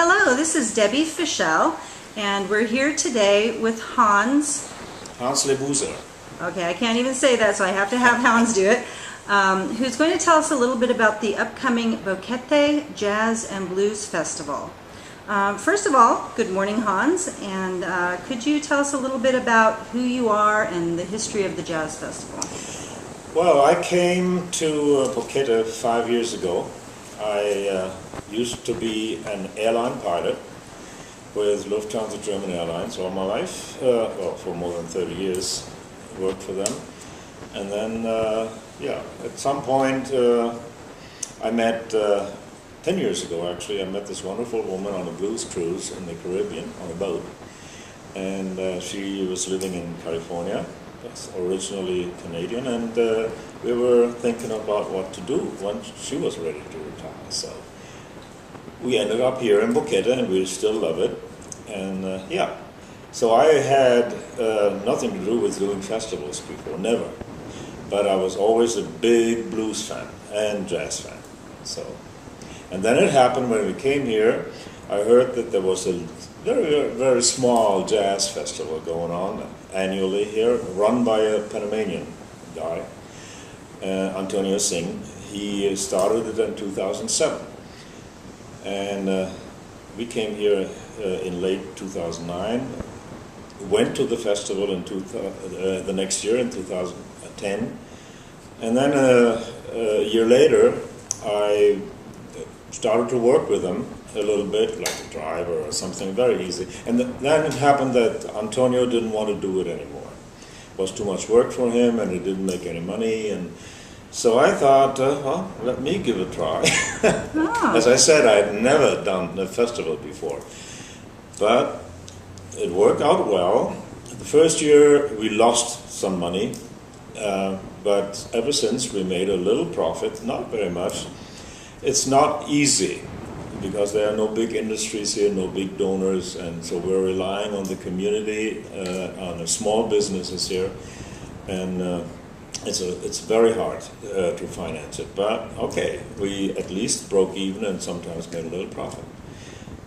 Hello, this is Debbie Fischel, and we're here today with Hans Lebuser. Okay, I can't even say that, so I have to have Hans do it. Who's going to tell us a little bit about the upcoming Boquete Jazz and Blues Festival. First of all, good morning, Hans, and could you tell us a little bit about who you are and the history of the Jazz Festival? Well, I came to Boquete 5 years ago. I used to be an airline pilot with Lufthansa German Airlines all my life, well, for more than 30 years, worked for them. And then, at some point, I met, 10 years ago actually, I met this wonderful woman on a blues cruise in the Caribbean on a boat. And she was living in California, originally Canadian, and we were thinking about what to do once she was ready to retire. So we ended up here in Boquete, and we still love it. And so I had nothing to do with doing festivals before, never. But I was always a big blues fan and jazz fan. And then it happened when we came here, I heard that there was a very, very small jazz festival going on annually here, run by a Panamanian guy, Antonio Singh. He started it in 2007. And we came here in late 2009, went to the festival in the next year in 2010, and then a year later I started to work with them a little bit, like a driver or something, very easy. And then it happened that Antonio didn't want to do it anymore. It was too much work for him, and he didn't make any money. And so I thought, well, let me give it a try. Oh. As I said, I had never done a festival before. But it worked out well. The first year we lost some money, but ever since we made a little profit, not very much. It's not easy because there are no big industries here, no big donors, and so we're relying on the community, on the small businesses here, and it's very hard to finance it. But okay, we at least broke even and sometimes made a little profit.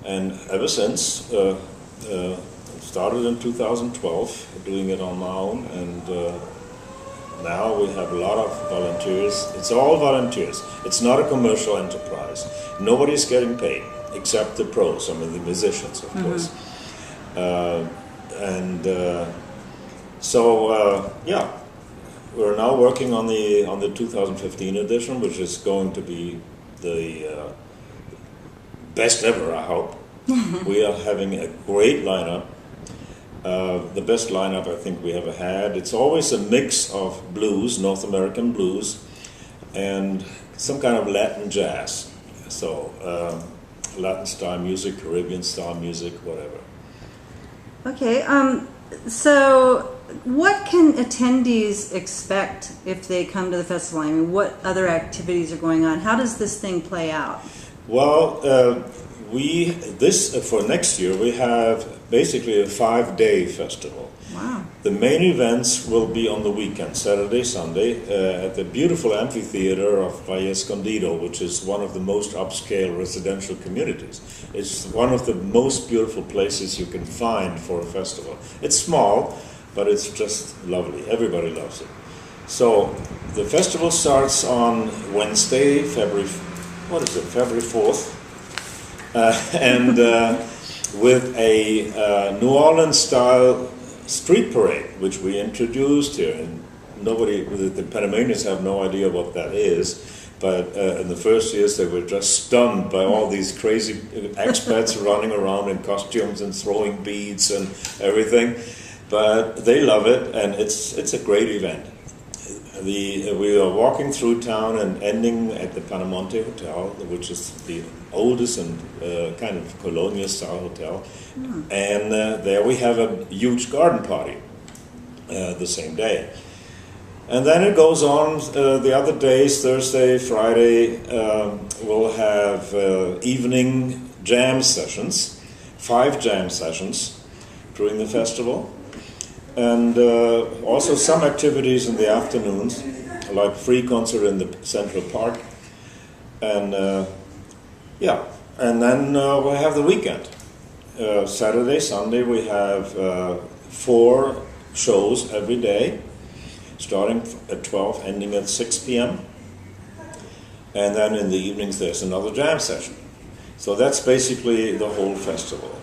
And ever since, started in 2012, doing it on my own, and now we have a lot of volunteers. It's all volunteers. It's not a commercial enterprise. Nobody's getting paid except the pros, I mean the musicians, of course. We're now working on the 2015 edition, which is going to be the best ever, I hope. We are having a great lineup. The best lineup I think we ever had. It's always a mix of blues, North American blues, and some kind of Latin jazz. So Latin style music, Caribbean style music, whatever. Okay, so what can attendees expect if they come to the festival? I mean, what other activities are going on? How does this thing play out? Well, for next year we have basically a 5-day festival. Wow. The main events will be on the weekend, Saturday, Sunday, at the beautiful amphitheater of Valle Escondido, which is one of the most upscale residential communities. It's one of the most beautiful places you can find for a festival. It's small, but it's just lovely. Everybody loves it. So the festival starts on Wednesday, February 4th, with a New Orleans-style street parade, which we introduced here. And the Panamanians have no idea what that is, but in the first years they were just stunned by all these crazy expats running around in costumes and throwing beads and everything. But they love it, and it's a great event. We are walking through town and ending at the Panama Hotel, which is the oldest and kind of colonial style hotel. And there we have a huge garden party the same day. And then it goes on the other days, Thursday, Friday, we'll have evening jam sessions, 5 jam sessions during the festival. And also some activities in the afternoons, like free concert in the Central Park. And And then we have the weekend. Saturday, Sunday, we have 4 shows every day, starting at 12, ending at 6 p.m. And then in the evenings, there's another jam session. So that's basically the whole festival.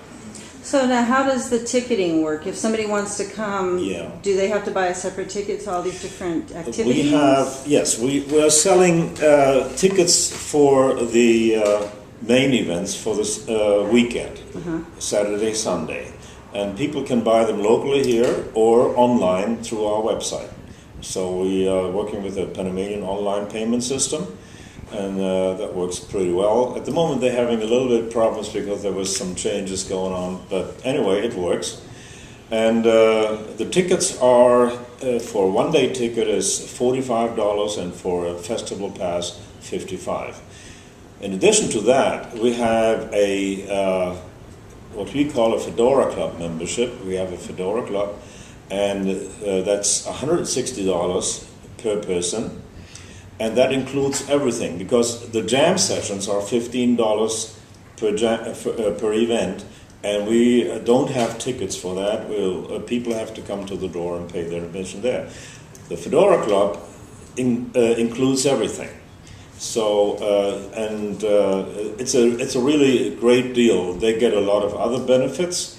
So now how does the ticketing work? If somebody wants to come, do they have to buy a separate ticket to all these different activities? We are selling tickets for the main events for this weekend, Saturday, Sunday. And people can buy them locally here or online through our website. So we are working with a Panamanian online payment system, and that works pretty well. At the moment they're having a little bit of problems because there was some changes going on, but anyway, it works. And the tickets are, for a one-day ticket is $45, and for a festival pass, $55. In addition to that, we have a what we call a Fedora Club membership. We have a Fedora Club, and that's $160 per person. And that includes everything, because the jam sessions are $15 per event, and we don't have tickets for that. People have to come to the door and pay their admission there. The Fedora Club includes everything. So it's a really great deal. They get a lot of other benefits.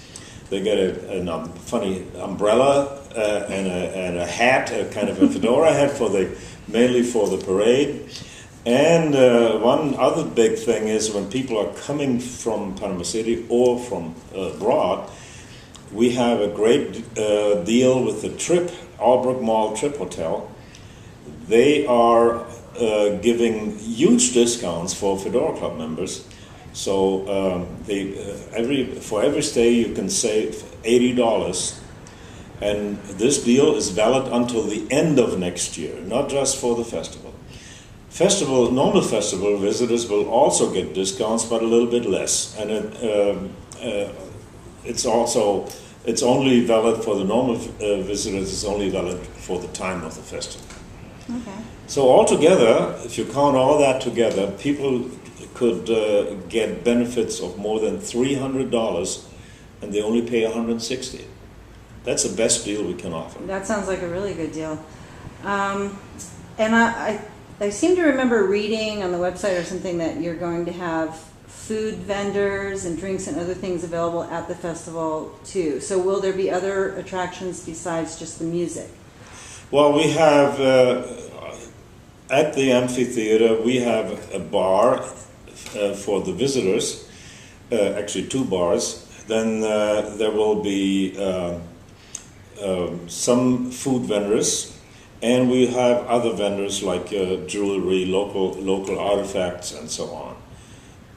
They get a funny umbrella and a hat, a kind of a fedora hat mainly for the parade. And one other big thing is when people are coming from Panama City or from abroad, we have a great deal with the Trip, Albrook Mall Trip Hotel. They are giving huge discounts for Fedora Club members. So for every stay you can save $80. And this deal is valid until the end of next year, not just for the festival. Normal festival visitors will also get discounts, but a little bit less. And it's only valid for the normal visitors. It's only valid for the time of the festival. Okay. So altogether, if you count all that together, people could get benefits of more than $300, and they only pay $160. That's the best deal we can offer. That sounds like a really good deal. And I seem to remember reading on the website or something that you're going to have food vendors and drinks and other things available at the festival too. So will there be other attractions besides just the music? Well, we have, at the amphitheater, we have a bar for the visitors, actually 2 bars. Then there will be some food vendors, and we have other vendors like jewelry, local artifacts, and so on.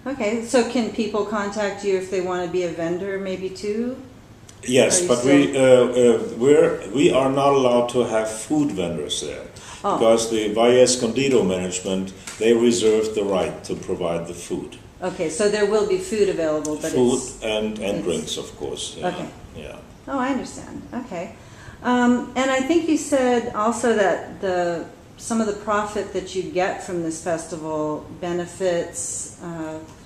Okay, so can people contact you if they want to be a vendor maybe too? Yes, but we are not allowed to have food vendors there, because the Valle Escondido management, they reserved the right to provide the food. Okay, so there will be food available, but food and drinks, of course. Yeah. Okay. Yeah. Oh, I understand. Okay. And I think you said also that some of the profit that you get from this festival benefits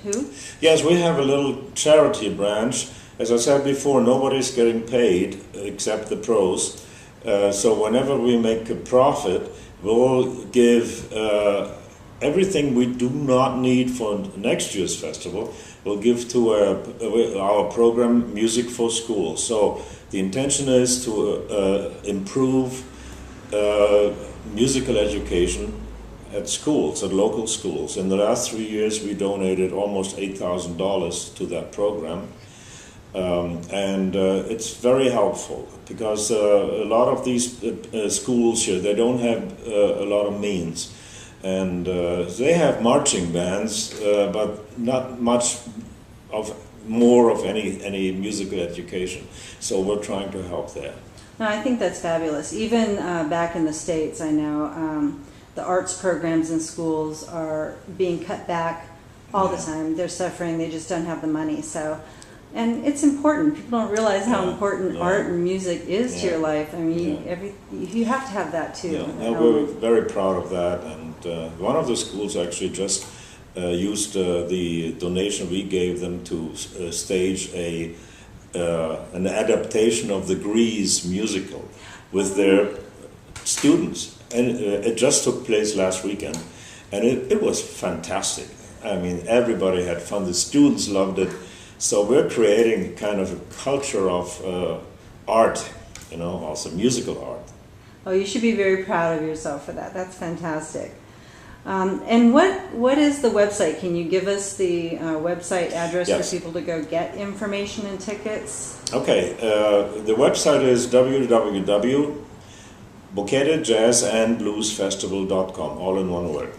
who? Yes, we have a little charity branch. As I said before, nobody's getting paid except the pros. So whenever we make a profit, we'll give everything we do not need for next year's festival. We'll give to our program, Music for Schools. So the intention is to improve musical education at schools, at local schools. In the last 3 years, we donated almost $8,000 to that program. And it's very helpful because a lot of these schools here, they don't have a lot of means. And they have marching bands, but not much more of any musical education. So we're trying to help there. No, I think that's fabulous. Even back in the States, I know the arts programs in schools are being cut back all the time. They're suffering. They just don't have the money. So, and it's important. People don't realize how important art and music is to your life. I mean, you have to have that too. Yeah, we're very proud of that. And one of the schools actually just used the donation we gave them to stage an adaptation of the Grease musical with their students. And it just took place last weekend, and it was fantastic. I mean, everybody had fun. The students loved it. So we're creating kind of a culture of art, also musical art. Oh, you should be very proud of yourself for that. That's fantastic. And what is the website? Can you give us the website address Yes. for people to go get information and tickets? Okay, the website is www.boquetejazzandbluesfestival.com, all in one word.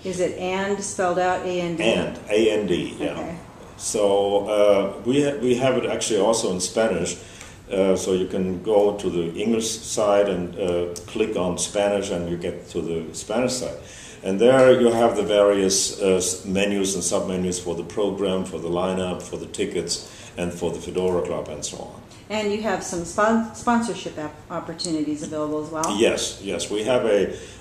Is it and spelled out A-N-D? And, A-N-D, yeah. Okay. So we have it actually also in Spanish, so you can go to the English side and click on Spanish and you get to the Spanish side. And there you have the various menus and sub-menus for the program, for the lineup, for the tickets, and for the Fedora Club and so on. And you have some sponsorship opportunities available as well? Yes. We have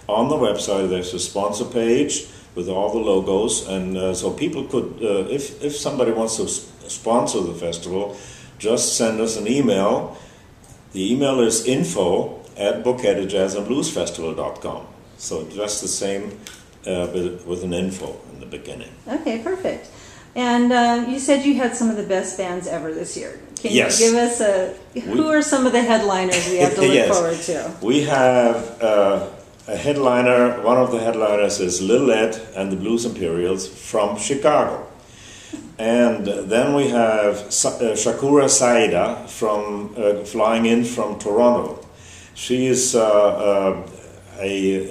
on the website there's a sponsor page with all the logos, and so people could, if somebody wants to sponsor the festival, just send us an email. The email is info@boquetejazzandbluesfestival.com. So just the same with an info in the beginning. Okay, perfect. And you said you had some of the best bands ever this year. Can Yes. you give us who are some of the headliners we have to look Yes. forward to? We have a headliner. One of the headliners is Lil Ed and the Blues Imperials from Chicago. And then we have Shakura Saida flying in from Toronto. She is a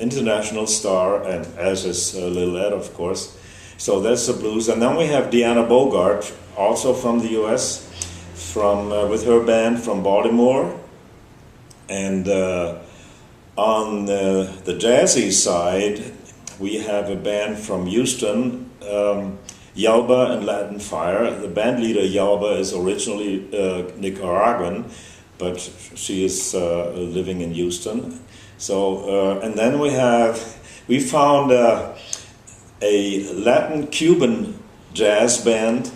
international star, and as is Lil Ed, of course. So that's the blues. And then we have Deanna Bogart, also from the U.S., with her band from Baltimore. And on the jazzy side, we have a band from Houston, Yalba and Latin Fire. The band leader, Yalba, is originally Nicaraguan, but she is living in Houston. So, and then we found a Latin Cuban jazz band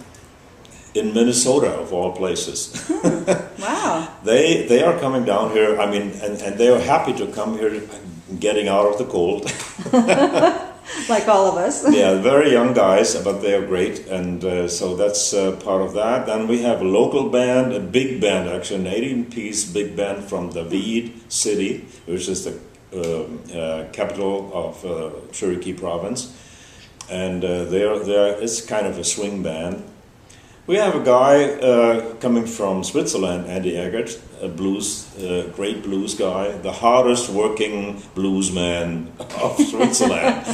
in Minnesota, of all places. Wow. They are coming down here, I mean, and they are happy to come here, getting out of the cold. Like all of us. Yeah, very young guys, but they are great, and so that's part of that. Then we have a local band, a big band actually, an 18-piece big band from David City, which is the capital of Chiriqui province, and it's kind of a swing band. We have a guy coming from Switzerland, Andy Eggert, a great blues guy, the hardest working blues man of Switzerland.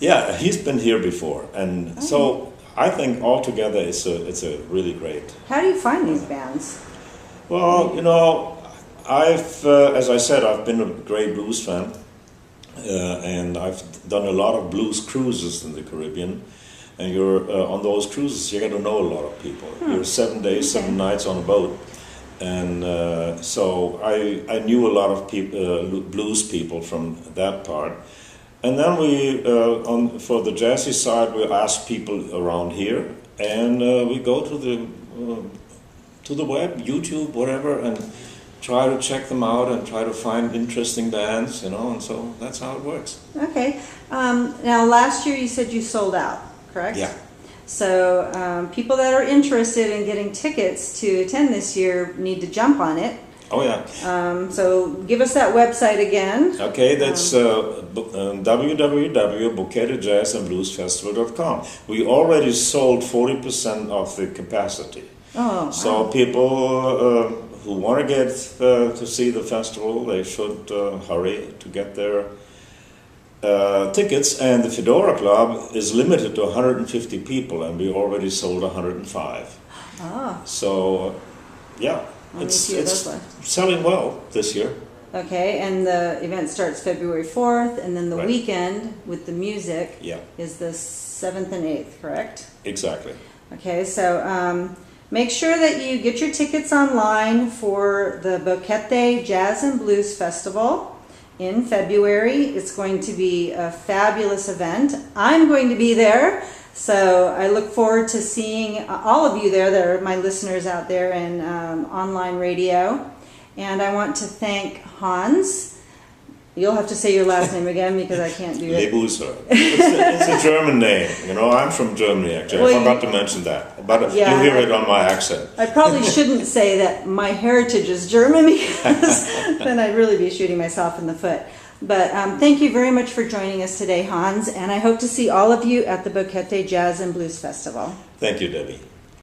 Yeah, he's been here before, and so I think altogether it's a really great. How do you find these bands? Well, I've, as I said, I've been a great blues fan, and I've done a lot of blues cruises in the Caribbean. And you're on those cruises, you get to know a lot of people. You're 7 days, 7 nights on a boat, and so I knew a lot of people, blues people from that part. And then for the jazzy side, we ask people around here, and we go to the web, YouTube, whatever, and try to check them out and try to find interesting bands, and so that's how it works. Okay. Now, last year you said you sold out, correct? Yeah. So people that are interested in getting tickets to attend this year need to jump on it. Oh yeah. So give us that website again. Okay, that's www.boquetejazzandbluesfestival.com. We already sold 40% of the capacity. Oh, So wow. people who want to get to see the festival, they should hurry to get their tickets. And the Fedora Club is limited to 150 people, and we already sold 105. Ah, So, yeah, Only a it's few of those left. selling well this year. okay. And the event starts February 4th, and then the Right. weekend with the music Yeah, is the 7th and 8th, correct? exactly. Okay, so make sure that you get your tickets online for the Boquete Jazz and Blues Festival. in February. It's going to be a fabulous event. I'm going to be there, so I look forward to seeing all of you there that are my listeners out there in online radio. And I want to thank Hans. You'll have to say your last name again because I can't do it. Lebuser. It's a German name. You know, I'm from Germany, actually. Well, I forgot to mention that. But yeah, you hear it on my accent. I probably shouldn't say that my heritage is German because then I'd really be shooting myself in the foot. But thank you very much for joining us today, Hans, and I hope to see all of you at the Boquete Jazz and Blues Festival. Thank you, Debbie.